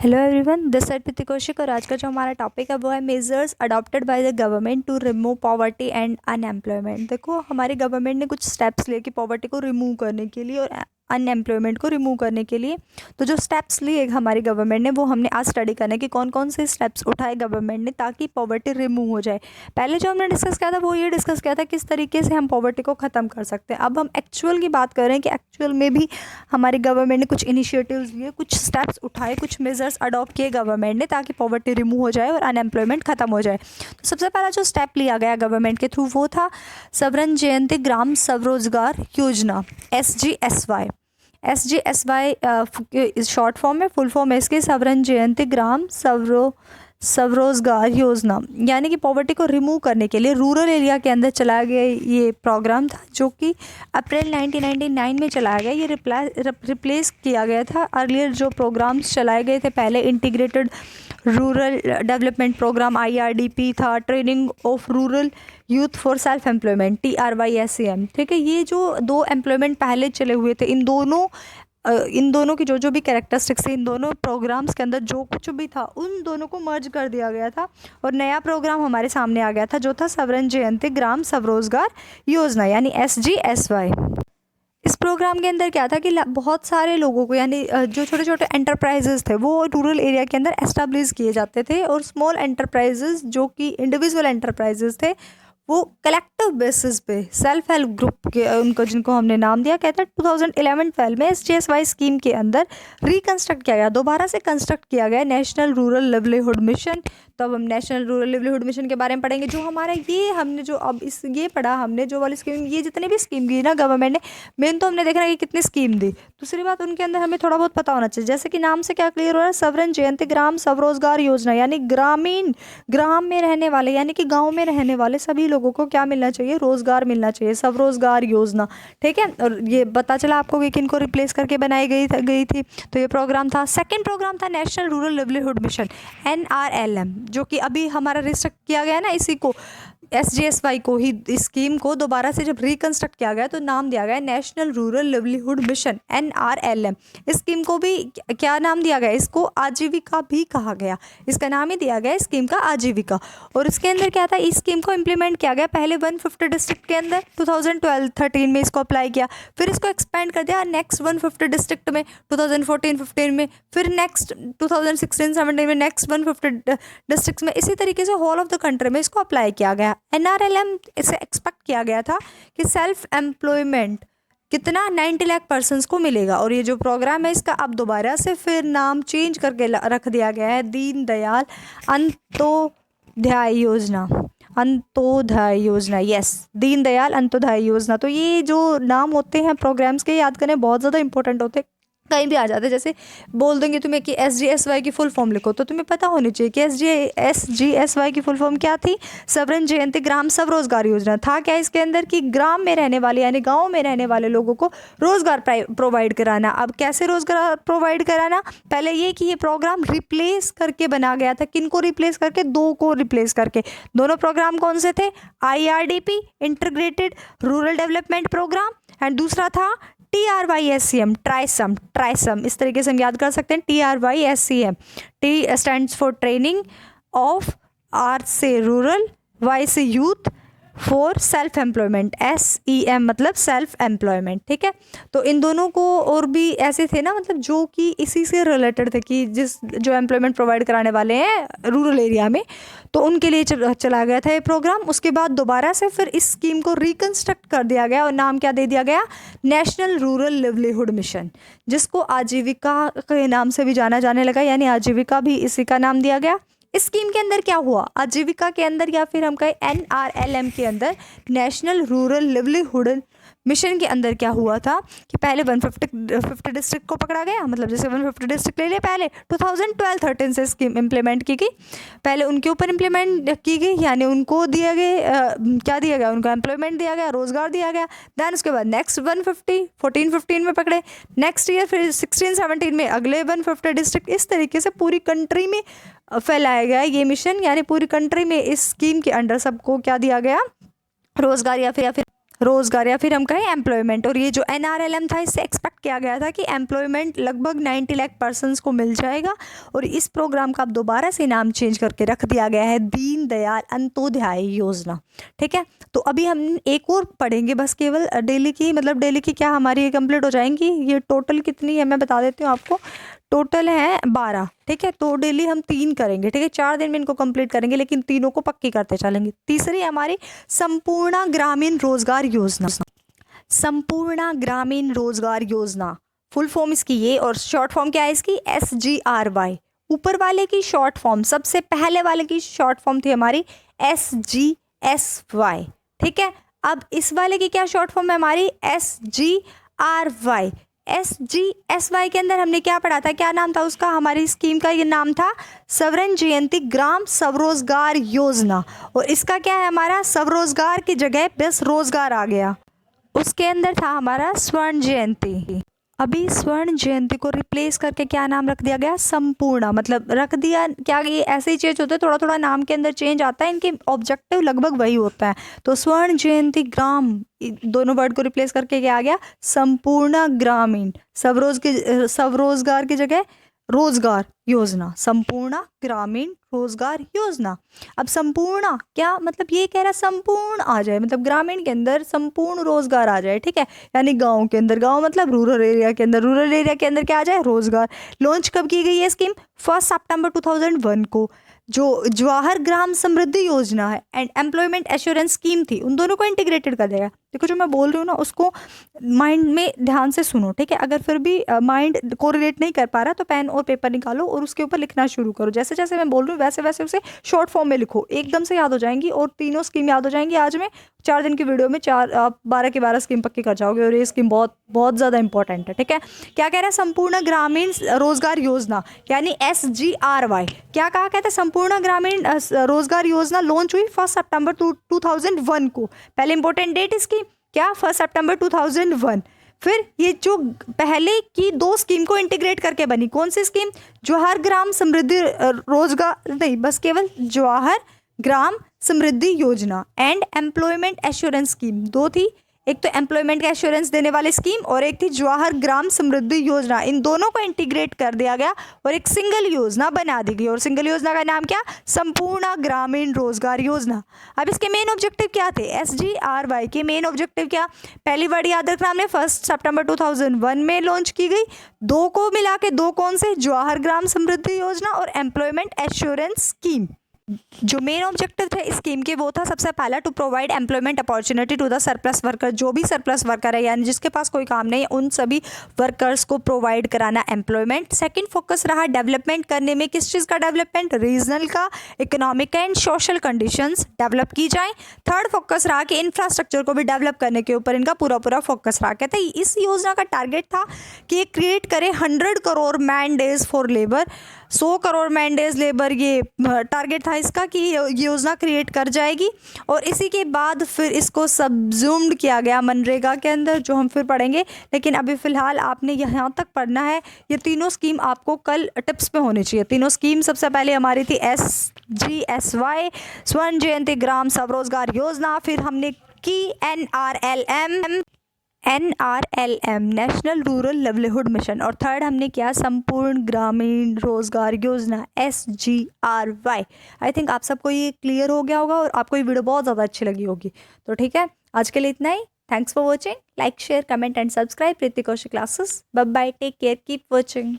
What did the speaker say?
Hello everyone, this side Preeti Kaushik और आज का जो हमारा टॉपिक है वो है measures adopted by the government to remove poverty and unemployment. देखो, हमारी गवर्नमेंट ने कुछ स्टेप्स लिए कि पॉवर्टी को रिमूव करने के लिए और अनएम्प्लॉयमेंट को रिमूव करने के लिए। तो जो स्टेप्स लिए हमारी गवर्नमेंट ने वो हमने आज स्टडी करना है कि कौन कौन से स्टेप्स उठाए गवर्नमेंट ने ताकि पॉवर्टी रिमूव हो जाए। पहले जो हमने डिस्कस किया था वो ये डिस्कस किया था किस तरीके से हम पॉवर्टी को ख़त्म कर सकते हैं। अब हम एक्चुअल की बात कर रहे हैं कि एक्चुअल में भी हमारी गवर्नमेंट ने कुछ इनिशिएटिव्स लिए, कुछ स्टेप्स उठाए, कुछ मेजर्स अडॉप्ट किए गवर्नमेंट ने ताकि पॉवर्टी रिमूव हो जाए और अनएम्प्लॉयमेंट खत्म हो जाए। तो सबसे पहला जो स्टेप लिया गया गवर्नमेंट के थ्रू वो था स्वर्ण जयंती ग्राम स्वरोजगार योजना, SGSY। SGSY शॉर्ट फॉर्म है, फुल फॉर्म है इसकी स्वर्ण जयंती ग्राम स्वरोजगार योजना। यानी कि पॉवर्टी को रिमूव करने के लिए रूरल एरिया के अंदर चलाया गया ये प्रोग्राम था, जो कि अप्रैल 1999 में चलाया गया। ये रिप्लेस किया गया था अर्लियर जो प्रोग्राम्स चलाए गए थे पहले। Integrated rural development programme IRDP था, training of rural youth for self employment TRYSEM। ठीक है, ये जो दो एम्प्लॉयमेंट पहले चले हुए थे, इन दोनों की जो भी कैरेक्टरिस्टिक्स थी इन दोनों प्रोग्राम्स के अंदर, जो कुछ भी था उन दोनों को मर्ज कर दिया गया था और नया प्रोग्राम हमारे सामने आ गया था जो था स्वर्ण जयंती ग्राम स्वरोजगार योजना यानी SGSY। इस प्रोग्राम के अंदर क्या था कि बहुत सारे लोगों को, यानी जो छोटे छोटे एंटरप्राइजेस थे वो रूरल एरिया के अंदर एस्टेब्लिश किए जाते थे, और स्मॉल एंटरप्राइजेस जो कि इंडिविजुअल एंटरप्राइजेस थे वो कलेक्टिव बेसिस पे सेल्फ हेल्प ग्रुप के उनको, जिनको हमने नाम दिया, कहता है 2011-12 में SGSY स्कीम के अंदर रिकंस्ट्रक्ट किया गया, दोबारा से कंस्ट्रक्ट किया गया नेशनल रूरल लिवलीहुड मिशन। तो अब हम नेशनल रूरल लिवलीहुड मिशन के बारे में पढ़ेंगे। जो हमारा ये हमने जो अब इस ये पढ़ा हमने जो वाली स्कीम, ये जितने भी स्कीम दी ना गवर्नमेंट ने, मेन तो हमने देखना है कि कितनी स्कीम दी। दूसरी बात, उनके अंदर हमें थोड़ा बहुत पता होना चाहिए। जैसे कि नाम से क्या क्लियर हो रहा है, स्वर्ण जयंती ग्राम स्वरोजगार योजना, यानी ग्राम में रहने वाले यानी कि गाँव में रहने वाले सभी लोगों को क्या मिलना चाहिए, रोजगार मिलना चाहिए, स्वरोजगार योजना। ठीक है, और ये पता चला आपको कि किनको रिप्लेस करके बनाई गई थी। तो ये प्रोग्राम था। सेकंड प्रोग्राम था national rural livelihood mission NRLM, जो कि अभी हमारा रिस्ट्रक्ट किया गया ना, इसी को SGSY को ही, इस स्कीम को दोबारा से जब रिकंस्ट्रक्ट किया गया तो नाम दिया गया national rural livelihood mission NRLM। इस स्कीम को भी क्या नाम दिया गया, इसको आजीविका भी कहा गया, इसका नाम ही दिया गया स्कीम का आजीविका। और इसके अंदर क्या था, इस स्कीम को इम्प्लीमेंट किया गया पहले 150 डिस्ट्रिक्ट के अंदर 2012-13 में इसको अप्लाई किया, फिर इसको एक्सपेंड कर दिया नेक्स्ट 150 डिस्ट्रिक्ट में 2014-15 में, फिर नेक्स्ट 2016-17 में नेक्स्ट 150 डिस्ट्रिक्ट में। इसी तरीके से होल ऑफ द कंट्री में इसको अप्लाई किया गया। NRLM इसे एक्सपेक्ट किया गया था कि सेल्फ एम्प्लॉयमेंट कितना 90 लाख पर्सन्स को मिलेगा। और ये जो प्रोग्राम है इसका अब दोबारा से फिर नाम चेंज करके रख दिया गया है दीनदयाल अंत्योदय योजना। यस, दीनदयाल अंत्योदय योजना। तो ये जो नाम होते हैं प्रोग्राम्स के, याद करने बहुत ज़्यादा इंपॉर्टेंट होते हैं, कहीं भी आ जाते हैं। जैसे बोल देंगे तुम्हें कि SGSY की फुल फॉर्म लिखो, तो तुम्हें पता होनी चाहिए कि SGSY की फुल फॉर्म क्या थी, स्वर्ण जयंती ग्राम स्वरोजगार योजना। था क्या इसके अंदर कि ग्राम में रहने वाले यानी गांव में रहने वाले लोगों को रोजगार प्रोवाइड कराना। अब कैसे रोजगार प्रोवाइड कराना, पहले ये कि ये प्रोग्राम रिप्लेस करके बना गया था। किनको रिप्लेस करके, दो को रिप्लेस करके। दोनों प्रोग्राम कौन से थे, IRDP integrated rural development programme, and दूसरा था TRYSEM ट्राइसम। इस तरीके से हम याद कर सकते हैं TRYSEM। T stands for training of, R से रूरल, Y से youth, for self employment, SEM मतलब सेल्फ एम्प्लॉयमेंट। ठीक है, तो इन दोनों को और भी ऐसे थे ना, मतलब जो कि इसी से रिलेटेड थे कि जो एम्प्लॉयमेंट प्रोवाइड कराने वाले हैं रूरल एरिया में, तो उनके लिए चला गया था ये प्रोग्राम। उसके बाद दोबारा से फिर इस स्कीम को रिकंस्ट्रक्ट कर दिया गया और नाम क्या दे दिया गया, नेशनल रूरल लिवलीहुड मिशन, जिसको आजीविका के नाम से भी जाना जाने लगा, यानी आजीविका भी इसी का नाम दिया गया। इस स्कीम के अंदर क्या हुआ, आजीविका के अंदर या फिर हम कहें NRLM के अंदर, नेशनल रूरल लिवलीहुड मिशन के अंदर क्या हुआ था कि पहले 150 डिस्ट्रिक्ट को पकड़ा गया, मतलब जैसे 150 डिस्ट्रिक्ट ले लिया पहले 2012-13 से स्कीम इम्प्लीमेंट की गई। पहले उनके ऊपर इम्प्लीमेंट की गई, यानी उनको दिया गया क्या दिया गया, उनको एम्प्लॉयमेंट दिया गया, रोजगार दिया गया। दैन उसके बाद नेक्स्ट 150 14-15 में पकड़े, नेक्स्ट ईयर फिर 16-17 में अगले 150 डिस्ट्रिक्ट। इस तरीके से पूरी कंट्री में फैलाया गया ये मिशन, यानी पूरी कंट्री में इस स्कीम के अंडर सबको क्या दिया गया, रोजगार या फिर रोजगार या फिर हम कहें एम्प्लॉयमेंट। और ये जो NRLM था इससे एक्सपेक्ट किया गया था कि एम्प्लॉयमेंट लगभग 90 लाख पर्सनस को मिल जाएगा। और इस प्रोग्राम का अब दोबारा से नाम चेंज करके रख दिया गया है दीन दयाल अंत्योदय योजना। ठीक है, तो अभी हम एक और पढ़ेंगे बस केवल डेली की, मतलब डेली की क्या हमारी कंप्लीट हो जाएंगी। ये टोटल कितनी है मैं बता देती हूँ आपको, टोटल है 12। ठीक है, तो डेली हम 3 करेंगे। ठीक है, 4 दिन में इनको कंप्लीट करेंगे, लेकिन तीनों को पक्की करते चलेंगे। तीसरी हमारी संपूर्ण ग्रामीण रोजगार योजना। संपूर्ण ग्रामीण रोजगार योजना फुल फॉर्म इसकी ये, और शॉर्ट फॉर्म क्या है इसकी, SGRY। ऊपर वाले की शॉर्ट फॉर्म, सबसे पहले वाले की शॉर्ट फॉर्म थी हमारी SGSY। ठीक है, अब इस वाले की क्या शॉर्ट फॉर्म है हमारी, SGRY। SGSY के अंदर हमने क्या पढ़ा था, क्या नाम था उसका, हमारी स्कीम का ये नाम था स्वर्ण जयंती ग्राम स्वरोजगार योजना। और इसका क्या है हमारा, स्वरोजगार की जगह बस रोजगार आ गया, उसके अंदर था हमारा स्वर्ण जयंती। अभी स्वर्ण जयंती को रिप्लेस करके क्या नाम रख दिया गया, संपूर्ण। मतलब रख दिया क्या, ये ऐसे ही चेंज होते हैं, थोड़ा थोड़ा नाम के अंदर चेंज आता है, इनके ऑब्जेक्टिव लगभग वही होता है। तो स्वर्ण जयंती ग्राम, दोनों वर्ड को रिप्लेस करके क्या आ गया, संपूर्ण ग्रामीण स्वरोजगार की जगह रोजगार योजना, संपूर्ण ग्रामीण रोजगार योजना। अब संपूर्ण क्या मतलब, ये कह रहा संपूर्ण आ जाए, मतलब ग्रामीण के अंदर संपूर्ण रोजगार आ जाए। ठीक है, यानी गांव के अंदर, गांव मतलब रूरल एरिया के अंदर, रूरल एरिया के अंदर क्या आ जाए, रोजगार। लॉन्च कब की गई है स्कीम, 1 सितंबर 2001 को। जो जवाहर ग्राम समृद्धि योजना है एंड एम्प्लॉयमेंट एश्योरेंस स्कीम थी, उन दोनों को इंटीग्रेटेड कर देगा। देखो जो मैं बोल रही हूँ ना, उसको माइंड में ध्यान से सुनो। ठीक है, अगर फिर भी माइंड कोरिलेट नहीं कर पा रहा तो पेन और पेपर निकालो और उसके ऊपर लिखना शुरू करो। जैसे जैसे मैं बोल रही हूँ वैसे वैसे उसे शॉर्ट फॉर्म में लिखो, एकदम से याद हो जाएंगी और तीनों स्कीम याद हो जाएंगी। आज में 4 दिन की वीडियो में 12 की 12 स्कीम पक्की कर जाओगे, और ये स्कीम बहुत बहुत ज़्यादा इंपॉर्टेंट है। ठीक है, क्या कह रहा है, संपूर्ण ग्रामीण रोजगार योजना यानी SGRY। क्या कहा कहते हैं, संपूर्ण ग्रामीण रोजगार योजना लॉन्च हुई 1 सितंबर 2001 को। पहले इंपॉर्टेंट डेट इसकी क्या, 1 सितंबर 2001। फिर ये जो पहले की 2 स्कीम को इंटीग्रेट करके बनी, कौन सी स्कीम, जवाहर ग्राम समृद्धि रोजगार नहीं, बस केवल जवाहर ग्राम समृद्धि योजना एंड एम्प्लॉयमेंट एश्योरेंस स्कीम। 2 थी, एक तो एम्प्लॉयमेंट का एश्योरेंस देने वाली स्कीम और एक थी जवाहर ग्राम समृद्धि योजना। इन दोनों को इंटीग्रेट कर दिया गया और एक सिंगल योजना बना दी गई, और सिंगल योजना का नाम क्या, संपूर्ण ग्रामीण रोजगार योजना। अब इसके मेन ऑब्जेक्टिव क्या थे, SGRY के मेन ऑब्जेक्टिव क्या, पहली वर्ड याद रखना हमने 1 सितंबर 2001 में लॉन्च की गई। 2 को मिला के 2 कौन से, जवाहर ग्राम समृद्धि योजना और एम्प्लॉयमेंट एश्योरेंस स्कीम। जो मेन ऑब्जेक्टिव थे इस स्कीम के वो था, सबसे पहला to provide employment opportunity to the surplus worker. जो भी सरप्लस वर्कर है यानी जिसके पास कोई काम नहीं है, उन सभी वर्कर्स को प्रोवाइड कराना एम्प्लॉयमेंट। सेकंड फोकस रहा डेवलपमेंट करने में, किस चीज़ का डेवलपमेंट, रीजनल का, economic and social conditions develop की जाए। थर्ड फोकस रहा कि इंफ्रास्ट्रक्चर को भी डेवलप करने के ऊपर इनका पूरा पूरा फोकस रहा। कहते हैं इस योजना का टारगेट था कि ये क्रिएट करे 100 crore man days for labour, 100 crore man days labour, ये टारगेट था इसका कि ये योजना क्रिएट कर जाएगी। और इसी के बाद फिर इसको सबज्यूम्ड किया गया मनरेगा के अंदर, जो हम फिर पढ़ेंगे। लेकिन अभी फ़िलहाल आपने यहाँ तक पढ़ना है। ये तीनों स्कीम आपको कल टिप्स पे होनी चाहिए। तीनों स्कीम सबसे पहले हमारी थी SGSY स्वर्ण जयंती ग्राम स्वरोजगार योजना, फिर हमने की NRLM national rural livelihood mission, और थर्ड हमने किया संपूर्ण ग्रामीण रोजगार योजना SGRY। आई थिंक आप सबको ये क्लियर हो गया होगा और आपको ये वीडियो बहुत ज़्यादा अच्छी लगी होगी। तो ठीक है, आज के लिए इतना ही। Thanks for watching. Like share comment and subscribe Preeti Kaushik classes. Bye bye, take care, keep watching.